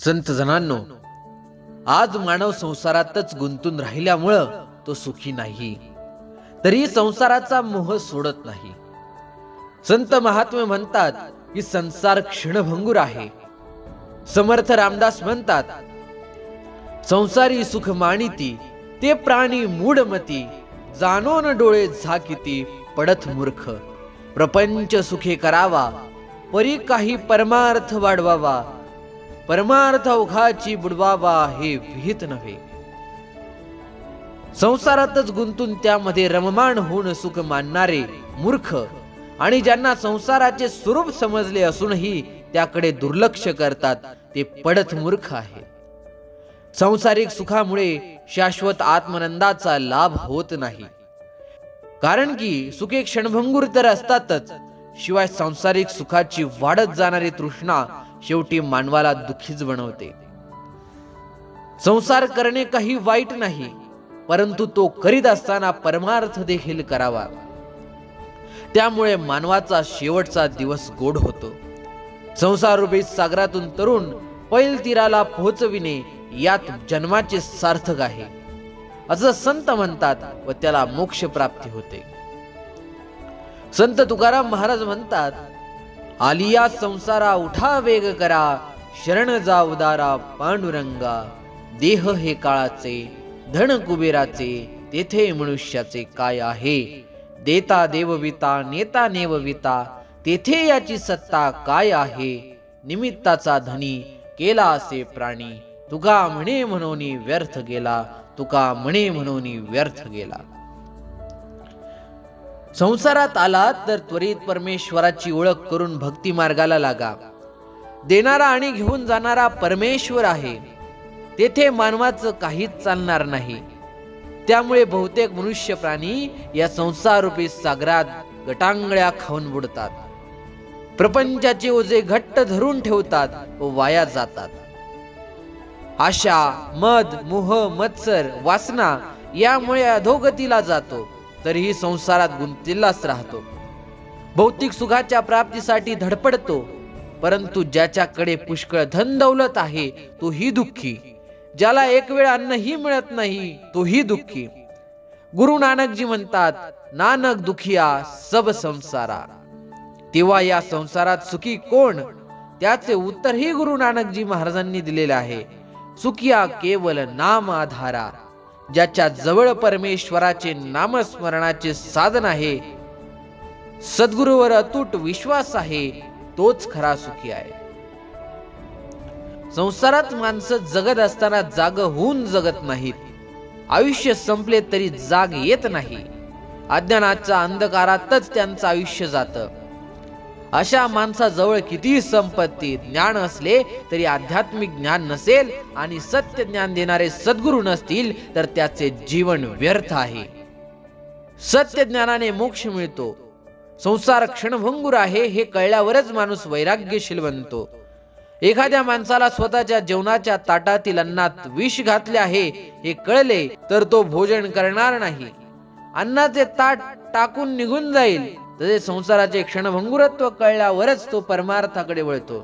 संत जनांनो, आज मानव संसारातच गुंतून राहिल्यामुळं तो सुखी नाही, तरी संसाराचा मोह सोडत नाही. संत महात्मे म्हणतात की संसार क्षणभंगुर आहे. समर्थ रामदास म्हणतात, संसारी सुख मानिती ते प्राणी मूढमती, जाणोन डोळे झाकिती पडत मूर्ख. प्रपंच सुखे करावा परी काही परमार्थ वाढवावा, परमार्थ अवघाची बुडवावा हे विहित नव्हे. संसारातच गुंतून त्यामध्ये रममाण होऊन सुख मानणारे मूर्ख आणि ज्यांना संसाराचे स्वरूप समजले असूनही त्याकडे दुर्लक्ष करतात ते पडत मूर्ख आहे. सांसारिक सुखामुळे शाश्वत आत्मनंदाचा लाभ होत नाही. कारण की सुखे क्षणभंगुर तर असतातच, शिवाय सांसारिक सुखाची वाढत जाणारी तृष्णा शेवटी मानवाला दुःखीच बनवते. संसार करणे काही वाईट नाही, परंतु तो करीत असताना परमार्थ देखील करावा. त्यामुळे मानवाचा शेवटचा दिवस गोड होतो. संसाररूपी सागरातून तरुण पैल तीराला पोहोचविणे यात जन्माचे सार्थक आहे असं संत म्हणतात व त्याला मोक्ष प्राप्ती होते. संत तुकाराम महाराज म्हणतात, आलिया संसारा उठा वेग करा, शरण जा उदारा पांडुरंगा. देह हे काळाचे धन कुबेराचे, तेथे मनुष्याचे काय आहे. देता देवविता नेता नेवविता, तेथे याची सत्ता काय आहे. निमित्ताचा धनी केला असे प्राणी, तुका म्हणे म्हणून व्यर्थ गेला, तुका म्हणे म्हणून व्यर्थ गेला. संसारात आलात तर त्वरित परमेश्वराची ओळख करून भक्ती मार्गाला लागा. देणारा आणि घेऊन जाणारा परमेश्वर आहे, तेथे मानवाचं काहीच चालणार नाही. त्यामुळे बहुतेक मनुष्य प्राणी या संसाररूपी सागरात गटांगळ्या खाऊन बुडतात. प्रपंचाचे ओझे घट्ट धरून ठेवतात व वाया जातात. आशा, मद, मोह, मत्सर, वासना यामुळे अधोगतीला जातो, तरीही संसारात गुंतलेलाच राहतो. भौतिक सुखाच्या प्राप्तीसाठी धडपडतो, परंतु ज्याच्याकडे पुष्कळ धन दौलत आहे तोही दुःखी. ज्याला एक वेळ अन्नही मिळत नाही तोही दुःखी. गुरु नानकजी म्हणतात, नानक दुखिया सब संसारा. तेव्हा या संसारात सुखी कोण, त्याचे उत्तरही गुरु नानकजी महाराजांनी दिलेले आहे. सुखिया केवल नाम आधारा. ज्याच्या जवळ परमेश्वराचे नामस्मरणाचे साधन आहे, सद्गुरूवर अतूट विश्वास आहे, तोच खरा सुखी आहे. संसारात माणसं जगत असताना जाग होऊन जगत नाहीत. आयुष्य संपले तरी जाग येत नाही. अज्ञानाच्या अंधकारातच त्यांचं आयुष्य जातं. अशा माणसाजवळ कितीही संपत्ती ज्ञान असले तरी आध्यात्मिक ज्ञान नसेल आणि सत्य ज्ञान देणारे सद्गुरू नसतील तर त्याचे जीवन व्यर्थ आहे. सत्य ज्ञानाने मोक्ष मिळतो. संसार क्षणभंगुर आहे हे कळल्यावरच माणूस वैराग्यशील बनतो. एखाद्या माणसाला स्वतःच्या जेवणाच्या ताटातील अन्नात विष घातले आहे हे कळले तर तो भोजन करणार नाही. अन्नाचे ताट टाकून निघून जाईल. तसे संसाराचे क्षणभंगुरत्व कळल्यावरच तो परमार्थाकडे वळतो.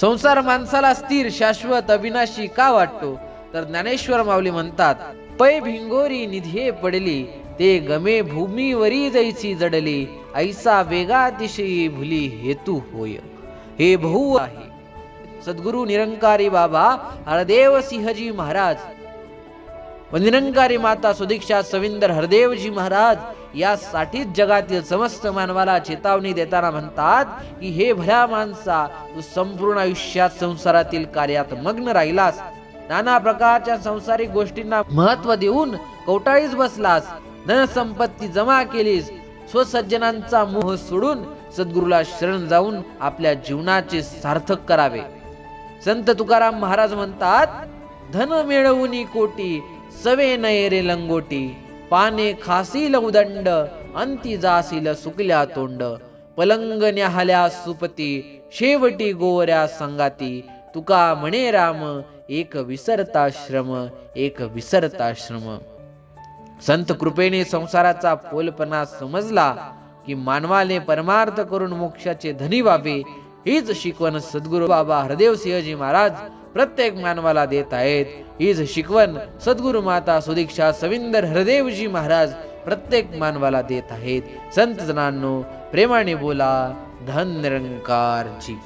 संसार माणसाला स्थिर, शाश्वत, अविनाशी का वाटतो तर ज्ञानेश्वर माऊली म्हणतात, पै भिंगोरी निधे पडली, ते गमे भूमीवरी जैसी जडली, ऐसा वेगातिशयी भुली हेतू होय. हे बहु आहे. सद्गुरु निरंकारी बाबा हरदेव सिंहजी महाराज व निरंकारी माता सुदीक्षा सविंदर हरदेवजी महाराज यासाठीच जगातील समस्त मानवाला चेतावणी देताना म्हणतात की हे भल्या माणसा, तू संपूर्ण आयुष्यात संसारातील कार्यात मग्न राहिलास. नाना प्रकारच्या संसारिक गोष्टींना महत्व देऊन कवटाळीस बसलास. धन संपत्ती जमा केलीस. स्वसज्जनांचा मोह सोडून सद्गुरूला शरण जाऊन आपल्या जीवनाचे सार्थक करावे. संत तुकाराम महाराज म्हणतात, धन मिळवून कोटी, सवे नये रे लंगोटी, पाने खासील उदंड, अंती जासील सुकल्या तोंड, पलंग न्याहल्या सुपती, शेवटी गोवऱ्या संगाती, तुका म्हणे राम, एक विसरता श्रम, एक विसरता श्रम. संत कृपेने संसाराचा फोलपणा समजला की मानवाने परमार्थ करून मोक्षाचे धनी व्हावे हीच शिकवण सद्गुरू बाबा हरदेव सिंहजी महाराज प्रत्येक मानवाला देत आहेत. हीच शिकवण सद्गुरू माता सुदीक्षा सविंदर हरदेवजी महाराज प्रत्येक मानवाला देत आहेत. संत जनांनो, प्रेमाने बोला धन निरंकारजी.